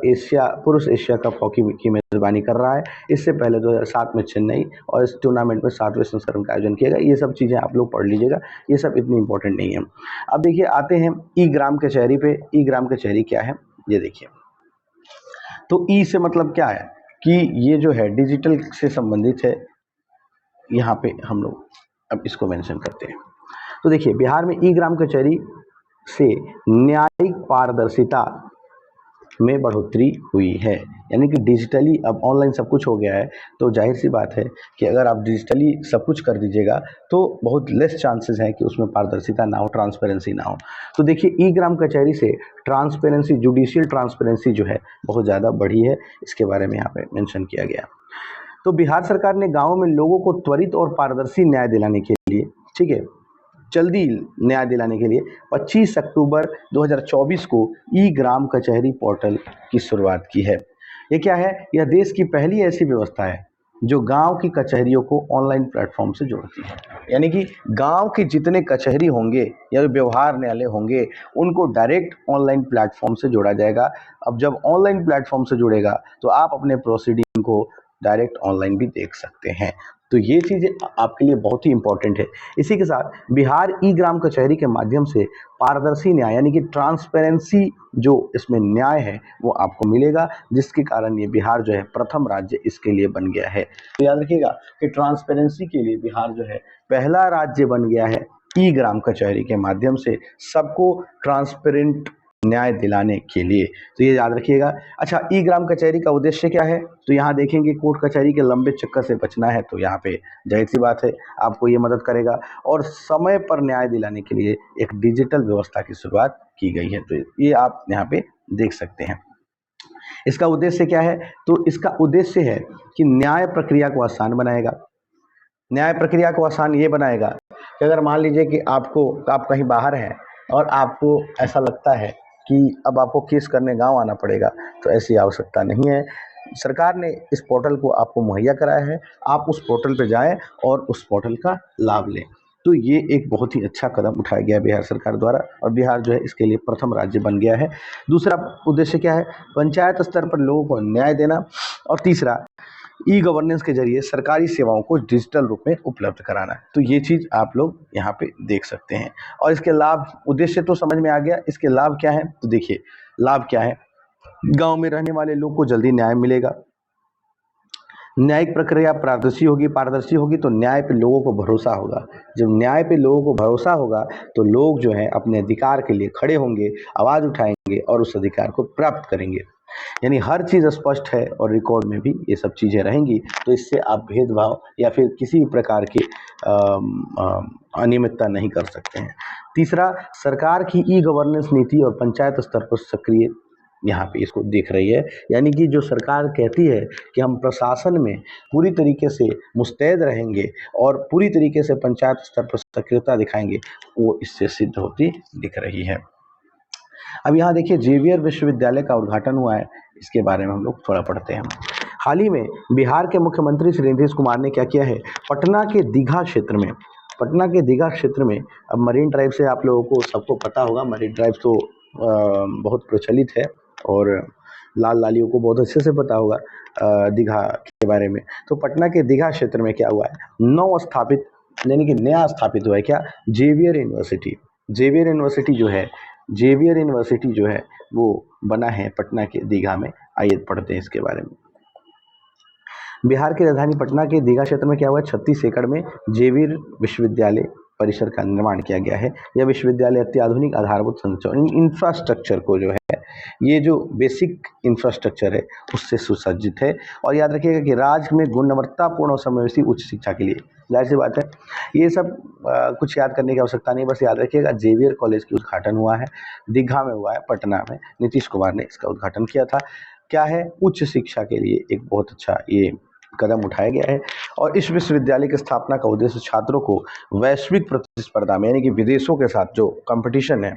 S1: पुरुष एशिया कप हॉकी की मेजबानी कर रहा है। इससे पहले 2007 में चेन्नई और इस टूर्नामेंट में 7वें संस्करण का आयोजन किया गया। ये सब चीज़ें आप लोग पढ़ लीजिएगा, ये सब इतनी इंपॉर्टेंट नहीं है। अब देखिए आते हैं ई ग्राम कचहरी पे। ई ग्राम कचहरी क्या है ये देखिए। तो ई से मतलब क्या है कि ये जो है डिजिटल से संबंधित है, यहाँ पे हम लोग अब इसको मेंशन करते हैं। तो देखिए बिहार में ई ग्राम कचहरी से न्यायिक पारदर्शिता में बढ़ोतरी हुई है, यानी कि डिजिटली अब ऑनलाइन सब कुछ हो गया है। तो जाहिर सी बात है कि अगर आप डिजिटली सब कुछ कर दीजिएगा तो बहुत लेस चांसेस हैं कि उसमें पारदर्शिता ना हो, ट्रांसपेरेंसी ना हो। तो देखिए ई ग्राम कचहरी से ट्रांसपेरेंसी, जुडिशियल ट्रांसपेरेंसी जो है बहुत ज़्यादा बढ़ी है, इसके बारे में यहाँ पे मेंशन किया गया। तो बिहार सरकार ने गाँवों में लोगों को त्वरित और पारदर्शी न्याय दिलाने के लिए, ठीक है, जल्दी न्याय दिलाने के लिए 25 अक्टूबर 2024 को ई ग्राम कचहरी पोर्टल की शुरुआत की है। ये क्या है, यह देश की पहली ऐसी व्यवस्था है जो गांव की कचहरियों को ऑनलाइन प्लेटफॉर्म से जोड़ती है। यानी कि गांव के जितने कचहरी होंगे या व्यवहार न्यायालय होंगे उनको डायरेक्ट ऑनलाइन प्लेटफॉर्म से जोड़ा जाएगा। अब जब ऑनलाइन प्लेटफॉर्म से जुड़ेगा तो आप अपने प्रोसीडिंग को डायरेक्ट ऑनलाइन भी देख सकते हैं। तो ये चीज़ें आपके लिए बहुत ही इंपॉर्टेंट है। इसी के साथ बिहार ई ग्राम कचहरी के माध्यम से पारदर्शी न्याय यानी कि ट्रांसपेरेंसी जो इसमें न्याय है वो आपको मिलेगा, जिसके कारण ये बिहार जो है प्रथम राज्य इसके लिए बन गया है। तो याद रखिएगा कि ट्रांसपेरेंसी के लिए बिहार जो है पहला राज्य बन गया है ई ग्राम कचहरी के माध्यम से सबको ट्रांसपेरेंट न्याय दिलाने के लिए। तो ये याद रखिएगा। अच्छा, ई ग्राम कचहरी का उद्देश्य क्या है? तो यहाँ देखेंगे कोर्ट कचहरी के लंबे चक्कर से बचना है, तो यहाँ पे जाहिर सी बात है आपको ये मदद करेगा। और समय पर न्याय दिलाने के लिए एक डिजिटल व्यवस्था की शुरुआत की गई है, तो ये आप यहाँ पे देख सकते हैं। इसका उद्देश्य क्या है? तो इसका उद्देश्य है कि न्याय प्रक्रिया को आसान बनाएगा। न्याय प्रक्रिया को आसान ये बनाएगा कि अगर मान लीजिए कि आप कहीं बाहर हैं और आपको ऐसा लगता है कि अब आपको केस करने गांव आना पड़ेगा, तो ऐसी आवश्यकता नहीं है। सरकार ने इस पोर्टल को आपको मुहैया कराया है, आप उस पोर्टल पर जाएं और उस पोर्टल का लाभ लें। तो ये एक बहुत ही अच्छा कदम उठाया गया है बिहार सरकार द्वारा, और बिहार जो है इसके लिए प्रथम राज्य बन गया है। दूसरा उद्देश्य क्या है? पंचायत स्तर पर लोगों को न्याय देना। और तीसरा, ई गवर्नेंस के जरिए सरकारी सेवाओं को डिजिटल रूप में उपलब्ध कराना है। तो ये चीज़ आप लोग यहाँ पे देख सकते हैं। और इसके लाभ, उद्देश्य तो समझ में आ गया, इसके लाभ क्या है? तो देखिए लाभ क्या है। गांव में रहने वाले लोग को जल्दी न्याय मिलेगा। न्यायिक प्रक्रिया पारदर्शी होगी तो न्याय पे लोगों को भरोसा होगा। जब न्याय पे लोगों को भरोसा होगा तो लोग जो है अपने अधिकार के लिए खड़े होंगे, आवाज़ उठाएंगे और उस अधिकार को प्राप्त करेंगे। यानी हर चीज़ स्पष्ट है और रिकॉर्ड में भी ये सब चीज़ें रहेंगी, तो इससे आप भेदभाव या फिर किसी भी प्रकार की अनियमितता नहीं कर सकते हैं। तीसरा, सरकार की ई गवर्नेंस नीति और पंचायत स्तर पर सक्रिय यहाँ पे इसको देख रही है। यानी कि जो सरकार कहती है कि हम प्रशासन में पूरी तरीके से मुस्तैद रहेंगे और पूरी तरीके से पंचायत स्तर पर सक्रियता दिखाएंगे, वो इससे सिद्ध होती दिख रही है। अब यहाँ देखिए जेवियर विश्वविद्यालय का उद्घाटन हुआ है, इसके बारे में हम लोग थोड़ा पढ़ते हैं। हाल ही में बिहार के मुख्यमंत्री श्री नीतीश कुमार ने क्या किया है? पटना के दीघा क्षेत्र में अब मरीन ड्राइव से आप लोगों को सबको पता होगा, मरीन ड्राइव तो बहुत प्रचलित है और लाल लालियों को बहुत अच्छे से पता होगा दीघा के बारे में। तो पटना के दीघा क्षेत्र में क्या हुआ है? नया स्थापित हुआ है क्या? जेवियर यूनिवर्सिटी जो है वो बना है पटना के दीघा में। आइए पढ़ते हैं इसके बारे में। बिहार की राजधानी पटना के दीघा क्षेत्र में क्या हुआ? 36 एकड़ में जेवियर विश्वविद्यालय परिसर का निर्माण किया गया है। यह विश्वविद्यालय अत्याधुनिक आधारभूत संरचना इंफ्रास्ट्रक्चर को जो है, ये जो बेसिक इंफ्रास्ट्रक्चर है उससे सुसज्जित है। और याद रखिएगा कि राज्य में गुणवत्तापूर्ण और समावेशी उच्च शिक्षा के लिए, जाहिर सी बात है ये सब कुछ याद करने की आवश्यकता नहीं, बस याद रखिएगा जेवियर कॉलेज की उद्घाटन हुआ है, दीघा में हुआ है, पटना में नीतीश कुमार ने इसका उद्घाटन किया था। क्या है? उच्च शिक्षा के लिए एक बहुत अच्छा ये कदम उठाया गया है। और इस विश्वविद्यालय की स्थापना का उद्देश्य छात्रों को वैश्विक प्रतिस्पर्धा में, यानी कि विदेशों के साथ जो कंपटीशन है,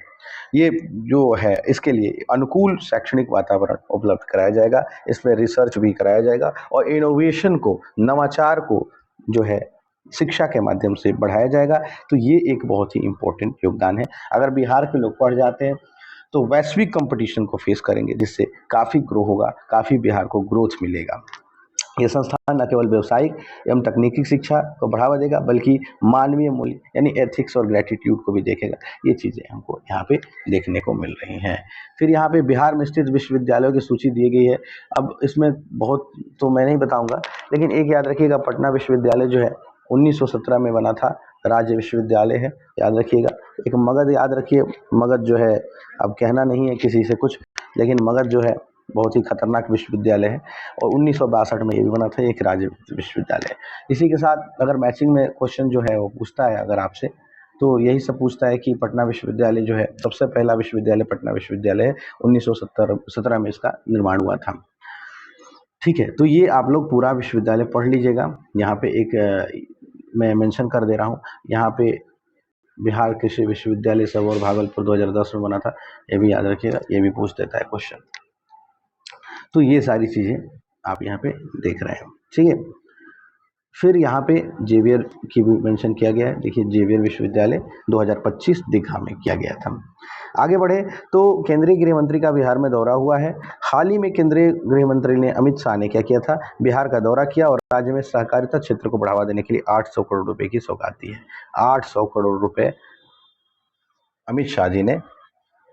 S1: ये जो है इसके लिए अनुकूल शैक्षणिक वातावरण उपलब्ध कराया जाएगा। इसमें रिसर्च भी कराया जाएगा और इनोवेशन को, नवाचार को जो है शिक्षा के माध्यम से बढ़ाया जाएगा। तो ये एक बहुत ही इम्पोर्टेंट योगदान है। अगर बिहार के लोग पढ़ जाते हैं तो वैश्विक कंपटीशन को फेस करेंगे, जिससे काफ़ी ग्रो होगा, काफ़ी बिहार को ग्रोथ मिलेगा। ये संस्थान न केवल व्यावसायिक एवं तकनीकी शिक्षा को बढ़ावा देगा, बल्कि मानवीय मूल्य यानी एथिक्स और ग्रेटिट्यूड को भी देखेगा। ये चीज़ें हमको यहाँ पे देखने को मिल रही हैं। फिर यहाँ पे बिहार में स्थित विश्वविद्यालयों की सूची दी गई है। अब इसमें बहुत तो मैं नहीं बताऊँगा, लेकिन एक याद रखिएगा, पटना विश्वविद्यालय जो है 1917 में बना था, राज्य विश्वविद्यालय है, याद रखिएगा। एक मगध याद रखिए, मगध जो है, अब कहना नहीं है किसी से कुछ, लेकिन मगध जो है बहुत ही खतरनाक विश्वविद्यालय है और 1962 में ये भी बना था, एक राज्य विश्वविद्यालय। इसी के साथ अगर मैचिंग में क्वेश्चन जो है वो पूछता है अगर आपसे, तो यही सब पूछता है कि पटना विश्वविद्यालय जो है सबसे पहला विश्वविद्यालय पटना विश्वविद्यालय है, 1917 में इसका निर्माण हुआ था। ठीक है, तो ये आप लोग पूरा विश्वविद्यालय पढ़ लीजिएगा। यहाँ पे एक मैं मेंशन कर दे रहा हूँ, यहाँ पे बिहार कृषि विश्वविद्यालय सब और भागलपुर 2010 में बना था, ये भी याद रखिएगा, ये भी पूछ देता है क्वेश्चन। तो ये सारी चीज़ें आप यहाँ पे देख रहे हैं, ठीक है। फिर यहाँ पे जेवियर की भी मेंशन किया गया है। देखिए जेवियर विश्वविद्यालय 2025 दीघा में किया गया था। आगे बढ़े तो केंद्रीय गृह मंत्री का बिहार में दौरा हुआ है। हाल ही में केंद्रीय गृह मंत्री ने अमित शाह ने क्या किया था, बिहार का दौरा किया और राज्य में सहकारिता क्षेत्र को बढ़ावा देने के लिए 800 करोड़ रुपए की सौगात दी है। 800 करोड़ रुपए अमित शाह जी ने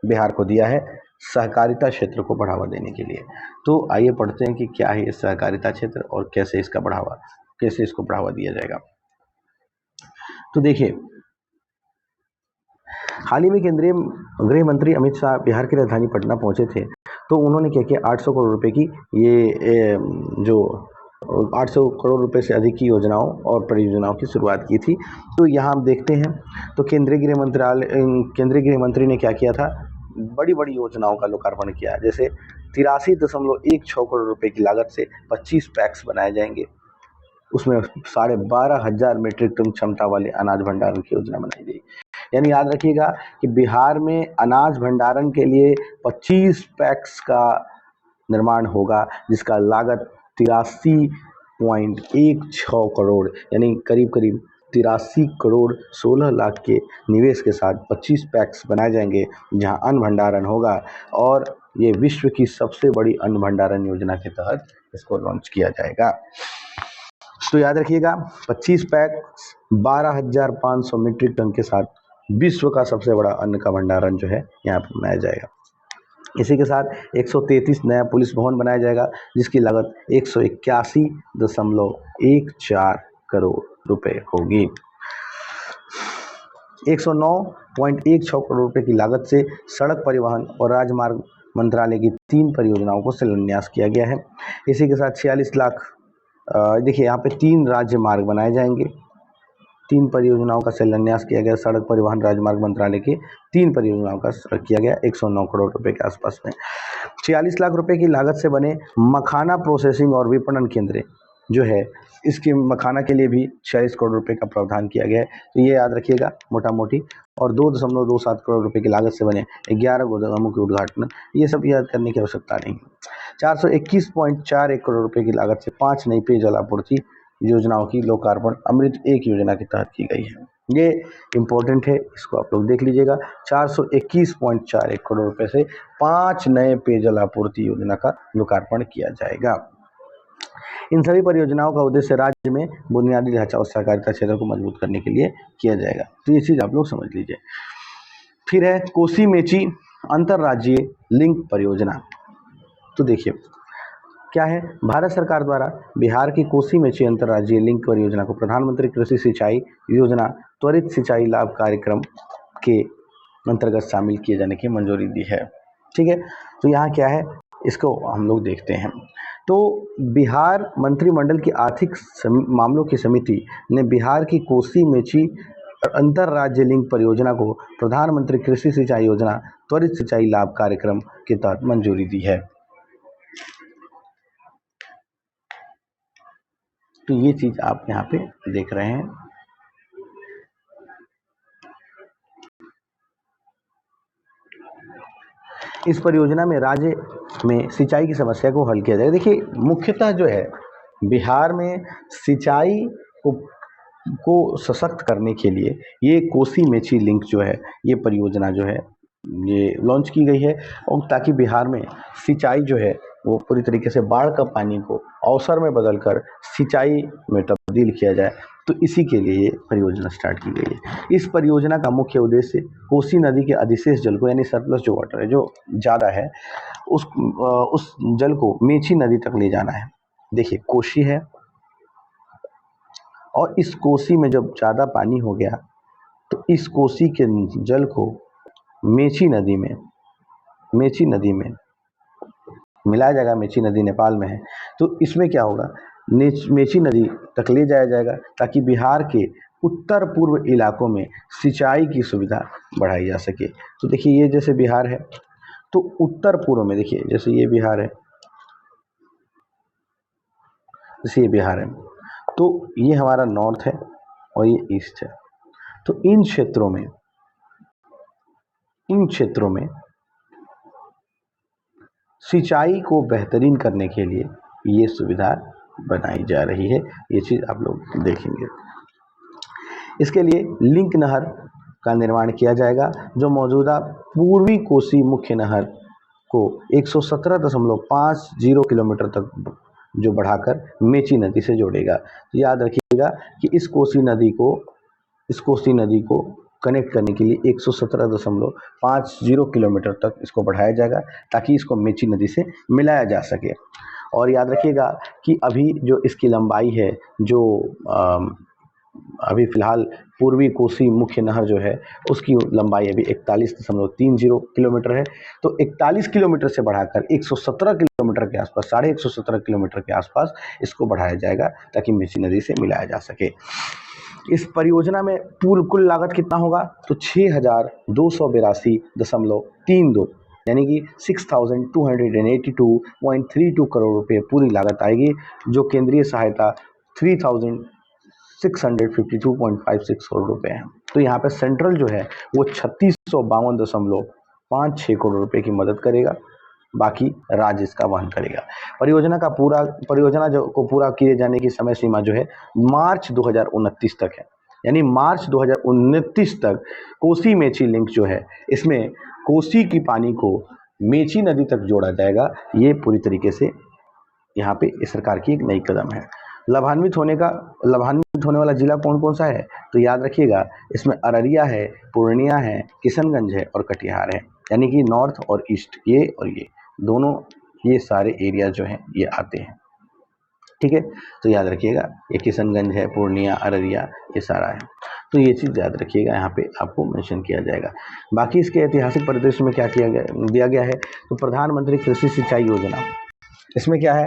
S1: बिहार को दिया है सहकारिता क्षेत्र को बढ़ावा देने के लिए। तो आइए पढ़ते हैं कि क्या है ये सहकारिता क्षेत्र और कैसे इसको बढ़ावा दिया जाएगा। तो देखिए हाल ही में केंद्रीय गृह मंत्री अमित शाह बिहार की राजधानी पटना पहुंचे थे। तो उन्होंने क्या किया, 800 करोड़ रुपए की जो 800 करोड़ रुपए से अधिक की योजनाओं और परियोजनाओं की शुरुआत की थी। तो यहाँ आप देखते हैं तो केंद्रीय गृह मंत्री ने क्या किया था, बड़ी बड़ी योजनाओं का लोकार्पण किया। जैसे 83.16 करोड़ रुपए की लागत से 25 पैक्स बनाए जाएंगे। उसमें 12,500 मीट्रिक टन क्षमता वाले अनाज भंडारण की योजना बनाई गई। यानी याद रखिएगा कि बिहार में अनाज भंडारण के लिए 25 पैक्स का निर्माण होगा, जिसका लागत 83.16 करोड़ यानी करीब करीब 83 करोड़ 16 लाख के निवेश के साथ 25 पैक्स बनाए जाएंगे, जहां अन्न भंडारण होगा। और ये विश्व की सबसे बड़ी अन्न भंडारण योजना के तहत इसको लॉन्च किया जाएगा। तो याद रखिएगा 25 पैक्स 12,500 मीट्रिक टन के साथ विश्व का सबसे बड़ा अन्न का भंडारण जो है यहाँ पर बनाया जाएगा। इसी के साथ 133 नया पुलिस भवन बनाया जाएगा, जिसकी लागत 181.14 करोड़ रुपए होगी। 109.16 करोड़ रुपए की लागत से सड़क परिवहन और राजमार्ग मंत्रालय की 3 परियोजनाओं को शिलान्यास किया गया है। इसी के साथ 46 लाख देखिए यहाँ पे 3 राज्य मार्ग बनाए जाएंगे। 3 परियोजनाओं का शिलान्यास किया गया। सड़क परिवहन राजमार्ग मंत्रालय की 3 परियोजनाओं का किया गया 109 करोड़ रुपए के आसपास में। 46 लाख रुपए की लागत से बने मखाना प्रोसेसिंग और विपणन केंद्र जो है, इसके मखाना के लिए भी 46 करोड़ रुपए का प्रावधान किया गया है। तो ये याद रखिएगा मोटा मोटी। और 2.27 करोड़ रुपए की लागत से बने 11 गोदामों के उद्घाटन, ये सब याद करने की आवश्यकता नहीं। 421.41 करोड़ रुपए की लागत से 5 नई पेयजल आपूर्ति योजनाओं की लोकार्पण अमृत 1 योजना के तहत की गई है। ये इंपॉर्टेंट है, इसको आप लोग देख लीजिएगा। 421.41 करोड़ रुपए से 5 नए पेयजल आपूर्ति योजना का लोकार्पण किया जाएगा। इन सभी परियोजनाओं का उद्देश्य राज्य में बुनियादी ढांचा और सहकारिता क्षेत्र को मजबूत करने के लिए किया जाएगा। तो ये चीज आप लोग समझ लीजिए। फिर है कोसी मेची अंतरराज्यीय लिंक परियोजना। तो देखिए क्या है, भारत सरकार द्वारा बिहार की कोसी मेची अंतरराज्यीय लिंक परियोजना को प्रधानमंत्री कृषि सिंचाई योजना त्वरित सिंचाई लाभ कार्यक्रम के अंतर्गत शामिल किए जाने की मंजूरी दी है। ठीक है, तो यहाँ क्या है, इसको हम लोग देखते हैं। तो बिहार मंत्रिमंडल की आर्थिक मामलों की समिति ने बिहार की कोसी मेची अंतर राज्य लिंक परियोजना को प्रधानमंत्री कृषि सिंचाई योजना त्वरित सिंचाई लाभ कार्यक्रम के तहत मंजूरी दी है। तो ये चीज आप यहाँ पे देख रहे हैं। इस परियोजना में राज्य में सिंचाई की समस्या को हल किया जाएगा। देखिए मुख्यतः जो है बिहार में सिंचाई को सशक्त करने के लिए ये कोसी मेची लिंक जो है, ये परियोजना जो है ये लॉन्च की गई है, और ताकि बिहार में सिंचाई जो है वो पूरी तरीके से बाढ़ का पानी को अवसर में बदलकर सिंचाई में तब्दील किया जाए। तो इसी के लिए ये परियोजना स्टार्ट की गई है। इस परियोजना का मुख्य उद्देश्य कोसी नदी के अधिशेष जल को, यानी सरप्लस जो वाटर है, जो ज़्यादा है, उस जल को मेची नदी तक ले जाना है। देखिए कोसी है और इस कोसी में जब ज़्यादा पानी हो गया तो इस कोसी के जल को मेची नदी में मिलाया जाएगा। मेची नदी नेपाल में है, तो इसमें क्या होगा, मेची नदी तक ले जाया जाएगा ताकि बिहार के उत्तर पूर्व इलाकों में सिंचाई की सुविधा बढ़ाई जा सके। तो देखिए ये जैसे बिहार है, तो उत्तर पूर्व में देखिए जैसे ये बिहार है, जैसे ये बिहार है, तो ये हमारा नॉर्थ है और ये ईस्ट है। तो इन क्षेत्रों में सिंचाई को बेहतरीन करने के लिए ये सुविधा बनाई जा रही है, ये चीज़ आप लोग देखेंगे। इसके लिए लिंक नहर का निर्माण किया जाएगा, जो मौजूदा पूर्वी कोसी मुख्य नहर को 117.50 किलोमीटर तक जो बढ़ाकर मेची नदी से जोड़ेगा। तो याद रखिएगा कि इस कोसी नदी को कनेक्ट करने के लिए 117.50 किलोमीटर तक इसको बढ़ाया जाएगा, ताकि इसको मेची नदी से मिलाया जा सके। और याद रखिएगा कि अभी जो इसकी लंबाई है, जो अभी फ़िलहाल पूर्वी कोसी मुख्य नहर जो है उसकी लंबाई अभी 41.30 किलोमीटर है। तो 41 किलोमीटर से बढ़ाकर 117 किलोमीटर के आसपास, 117.5 किलोमीटर के आसपास इसको बढ़ाया जाएगा, ताकि मेची नदी से मिलाया जा सके। इस परियोजना में कुल लागत कितना होगा, तो 6,282.32 यानी कि 6,282.32 करोड़ रुपए पूरी लागत आएगी, जो केंद्रीय सहायता 3,652.56 करोड़ रुपए है। तो यहाँ पे सेंट्रल जो है वो 3652.56 करोड़ रुपए की मदद करेगा, बाकी राज्य इसका वहन करेगा। परियोजना को पूरा किए जाने की समय सीमा जो है मार्च 2029 तक है, यानी मार्च 2029 तक कोसी मेची लिंक जो है, इसमें कोसी की पानी को मेची नदी तक जोड़ा जाएगा। ये पूरी तरीके से यहाँ पे इस सरकार की एक नई कदम है। लाभान्वित होने वाला जिला कौन कौन सा है, तो याद रखिएगा इसमें अररिया है, पूर्णिया है, किशनगंज है और कटिहार है, यानी कि नॉर्थ और ईस्ट, ये और ये दोनों, ये सारे एरिया जो हैं ये आते हैं। ठीक है, तो याद रखिएगा ये किशनगंज है, पूर्णिया, अररिया, ये सारा है। तो ये चीज़ याद रखिएगा, यहाँ पे आपको मेंशन किया जाएगा। बाकी इसके ऐतिहासिक परिदृश्य में क्या दिया गया है, तो प्रधानमंत्री कृषि सिंचाई योजना, इसमें क्या है,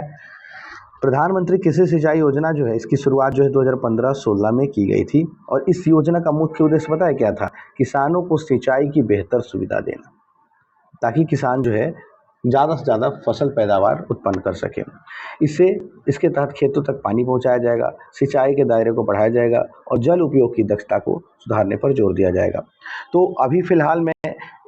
S1: प्रधानमंत्री कृषि सिंचाई योजना जो है, इसकी शुरुआत जो है 2015-16 में की गई थी। और इस योजना का मुख्य उद्देश्य पता है क्या था, किसानों को सिंचाई की बेहतर सुविधा देना, ताकि किसान जो है ज़्यादा से ज़्यादा फसल पैदावार उत्पन्न कर सके। इसके तहत खेतों तक पानी पहुंचाया जाएगा, सिंचाई के दायरे को बढ़ाया जाएगा और जल उपयोग की दक्षता को सुधारने पर जोर दिया जाएगा। तो अभी फ़िलहाल मैं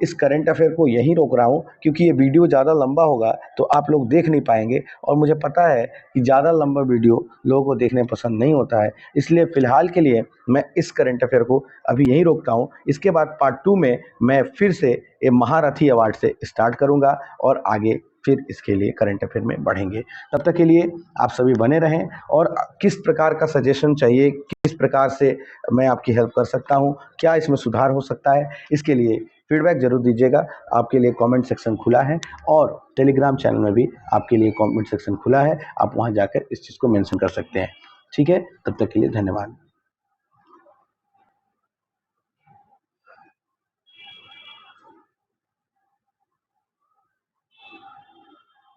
S1: इस करंट अफेयर को यहीं रोक रहा हूँ, क्योंकि ये वीडियो ज़्यादा लंबा होगा तो आप लोग देख नहीं पाएंगे, और मुझे पता है कि ज़्यादा लंबा वीडियो लोगों को देखने पसंद नहीं होता है। इसलिए फ़िलहाल के लिए मैं इस करंट अफेयर को अभी यहीं रोकता हूँ। इसके बाद पार्ट 2 में मैं फिर से ये महारथी अवार्ड से स्टार्ट करूँगा और आगे फिर इसके लिए करंट अफेयर में बढ़ेंगे। तब तक के लिए आप सभी बने रहें, और किस प्रकार का सजेशन चाहिए, किस प्रकार से मैं आपकी हेल्प कर सकता हूँ, क्या इसमें सुधार हो सकता है, इसके लिए फीडबैक जरूर दीजिएगा। आपके लिए कमेंट सेक्शन खुला है, और टेलीग्राम चैनल में भी आपके लिए कमेंट सेक्शन खुला है, आप वहां जाकर इस चीज़ को मेंशन कर सकते हैं। ठीक है, तब तक के लिए धन्यवाद।